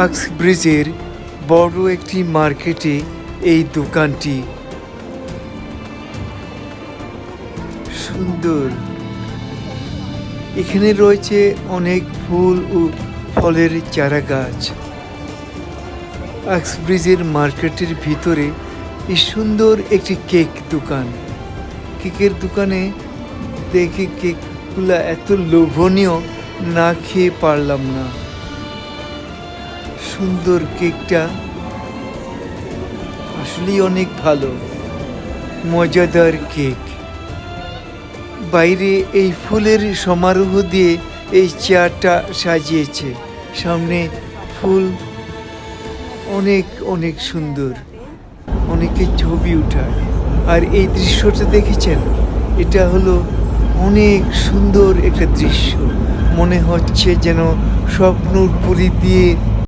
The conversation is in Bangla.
আক্স ব্রিজের বড় একটি মার্কেটে এই দোকানটি। সুন্দর। এখানে রয়েছে অনেক ফুল ও ফলের চারা গাছ। আক্স ব্রিজের মার্কেটের ভিতরে এই সুন্দর একটি কেক দোকান। কেকের দোকানে দেখে কেকগুলা এত লোভনীয়, না খেয়ে পারলাম না। সুন্দর কেকটা, আসলেই অনেক ভালো, মজাদার কেক। বাইরে এই ফুলের সমারোহ দিয়ে এই চেয়ারটা সাজিয়েছে। সামনে ফুল অনেক অনেক সুন্দর, অনেকে ছবি উঠায়। আর এই দৃশ্যটা দেখেছেন, এটা হলো অনেক সুন্দর একটা দৃশ্য। মনে হচ্ছে যেন স্বপ্নর পুরী দিয়ে